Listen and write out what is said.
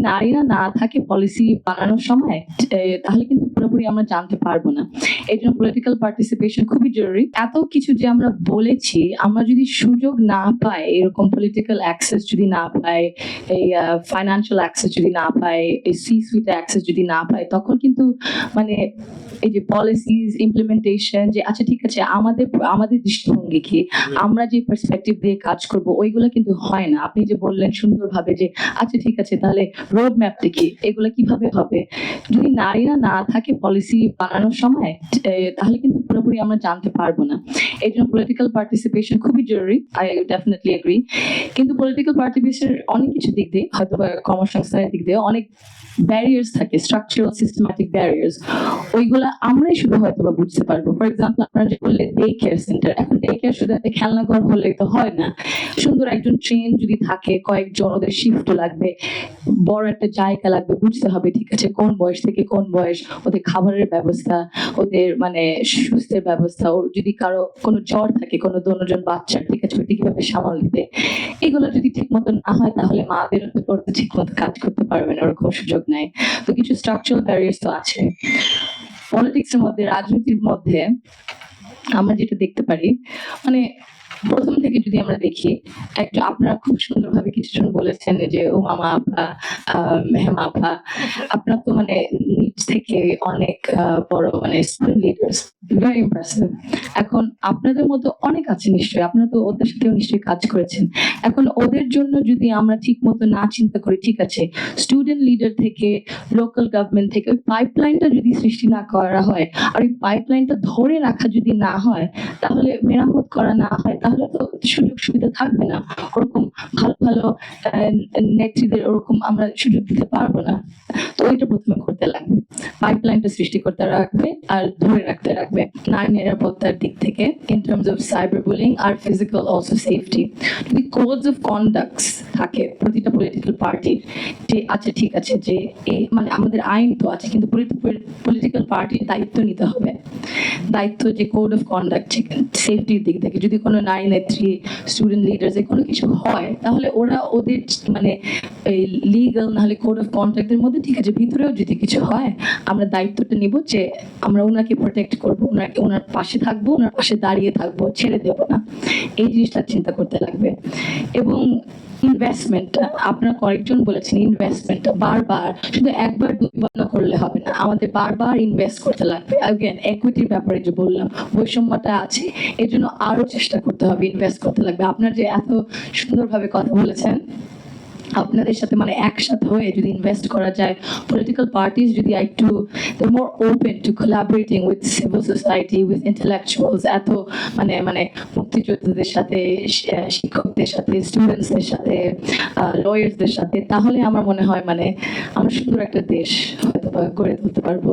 নারীরা না থাকে পলিসি বানানোর সময় তাহলে কিন্তু পুরোপুরি আমরা জানতে পারবো না। এই জন্য পলিটিক্যাল পার্টিসিপেশন খুবই জরুরি। এত কিছু যে আমরা বলেছি, আমরা যদি সুযোগ না পাই, এরকম পলিটিক্যাল অ্যাক্সেস যদি না পাই, এই ফাইন্যান্সিয়াল অ্যাক্সেস যদি না পাই, এই সি সুইট অ্যাক্সেস যদি না পাই, তখন কিন্তু মানে এই যে পলিসিজ ইমপ্লিমেন্টেশন, যে আচ্ছা ঠিক আছে আমাদের দৃষ্টিভঙ্গি কি, আমরা যে পার্সপেক্টিভ দিয়ে কাজ করব, ওইগুলো কিন্তু হয় না। আপনি যে বললেন সুন্দরভাবে যে আচ্ছা ঠিক আছে তাহলে রোড ম্যাপটা কি, এগুলো কিভাবে হবে, যদি নারীরা না থাকে পলিসি বানানোর সময় তাহলে কিন্তু পুরোপুরি আমরা জানতে পারবো না। এই জন্য পলিটিক্যাল পার্টিসিপেশন খুবই জরুরি। I definitely agree. কিন্তু পলিটিক্যাল পার্টিসিপেশন অনেক কিছু দিক দিয়ে, হয়তো বা কর্মসংস্থানের দিক দিয়ে অনেক ব্যারিয়ার্স থাকে, স্ট্রাকচারাল সিস্টেম্যাটিক ব্যারিয়ার্স, ওইগুলা আমরাই শুধু হয়তো বা বুঝতে পারবো। ফর এক্সাম্পল, আপনারা যে বললেন ডে কেয়ার সেন্টার, এখন ডে কেয়ার শুধু একটা খেলনাঘর হলে তো হয় না। সুন্দর একজন ট্রেন যদি থাকে, কয়েকজন, ওদের শিফট লাগবে, বড় একটা জায়গা লাগবে, বুঝতে হবে ঠিক আছে কোন বয়স থেকে কোন বয়স, ওদের খাবারের ব্যবস্থা, ওদের মানে সুস্থের ব্যবস্থা, ওর যদি কারো কোনো জ্বর থাকে, কোনো দোনোজন বাচ্চা, ঠিক আছে ওইটা কিভাবে সামাল দিবে, এগুলো যদি ঠিক মতো না হয় তাহলে মাদের করতে ঠিক মতো কাজ করতে পারবে না, ওরকম সুযোগ নেই। তো কিছু স্ট্রাকচারাল ব্যারিয়ার্স তো আছে। পলিটিক্সের মধ্যে, রাজনীতির মধ্যে আমরা যেটা দেখতে পারি, মানে প্রথম থেকে যদি আমরা দেখি, একটা আপনারা খুব সুন্দরভাবে কিছুজন বলেছেন যে ও মামা আপা, মেহমা আপা, আপনারা তো মানে নিজ থেকে অনেক বড় মানে স্টুডেন্ট লিডার্স, ভেরি ইমপ্রেসিভ। এখন আপনাদের মধ্যে অনেক আছে নিশ্চয়ই, আপনারা তো ওদের সাথেও নিশ্চয়ই কাজ করেছেন। এখন ওদের জন্য যদি আমরা ঠিক মতো না চিন্তা করি, ঠিক আছে স্টুডেন্ট লিডার থেকে, লোকাল গভর্নমেন্ট থেকে ওই পাইপলাইনটা যদি সৃষ্টি না করা হয়, আর ওই পাইপলাইনটা ধরে রাখা যদি না হয়, তাহলে মেরামত করা না হয়, তাহলে তো সুযোগ সুবিধা থাকবে না। ওরকম ভালো ভালো নেত্রীদের ওরকম আমরা সুযোগ দিতে পারবো না। তো ওইটা প্রথমে করতে লাগবে, পাইপলাইনটা সৃষ্টি করতে রাখবে আর ধরে রাখতে রাখবে। নারী নিরাপত্তার দিক থেকে, in terms of cyber bullying আর ফিজিক্যাল অলসো সেফটি, যদি কোডস অফ কন্ডাক্টস থাকে প্রতিটা পলিটিক্যাল পার্টির, যে আচ্ছা ঠিক আছে যে মানে আমাদের আইন তো আছে, কিন্তু পলিটিক্যাল পার্টির দায়িত্ব নিতে হবে, দায়িত্ব যে কোড অফ কন্ডাক্ট সেফটির দিক থেকে, যদি কোনো নারী নেত্রী, স্টুডেন্ট লিডার্স কোনো কিছু হয়, তাহলে ওরা ওদের মানে এই লিগাল নাহলে কোড অফ কন্ডাক্টের মধ্যে, ঠিক আছে ভিতরেও যদি কিছু হয়, আমরা দায়িত্বটা নিব যে আমরা ওনাকে প্রোটেক্ট করবো, ওনার পাশে থাকবো, ওনার পাশে দাঁড়িয়ে থাকবো, ছেড়ে দেবো না। এই জিনিসটা চিন্তা করতে লাগবে। এবং ইনভেস্টমেন্টটা, আপনারা কয়েকজন বলেছেন ইনভেস্টমেন্টটা বারবার, শুধু একবার দুইবার করলে হবে না, আমাদের বারবার ইনভেস্ট করতে লাগবে। অ্যাগেন ইকুইটির ব্যাপারে যে বললাম, বৈষম্যটা আছে, এর জন্য আরো চেষ্টা করতে হবে, ইনভেস্ট করতে লাগবে। আপনার যে এত সুন্দরভাবে কথা বলেছেন, আপনাদের সাথে মানে একসাথে হয়ে যদি ইনভেস্ট করা যায়, পলিটিক্যাল পার্টিস যদি একটু more open to collaborating with civil society, with intellectuals, এত মানে মুক্তিযোদ্ধাদের সাথে, শিক্ষকদের সাথে, স্টুডেন্টসদের সাথে, লয়ার্সদের সাথে, তাহলে আমার মনে হয় মানে আমরা সুন্দর একটা দেশ হয়তো গড়ে তুলতে পারবো।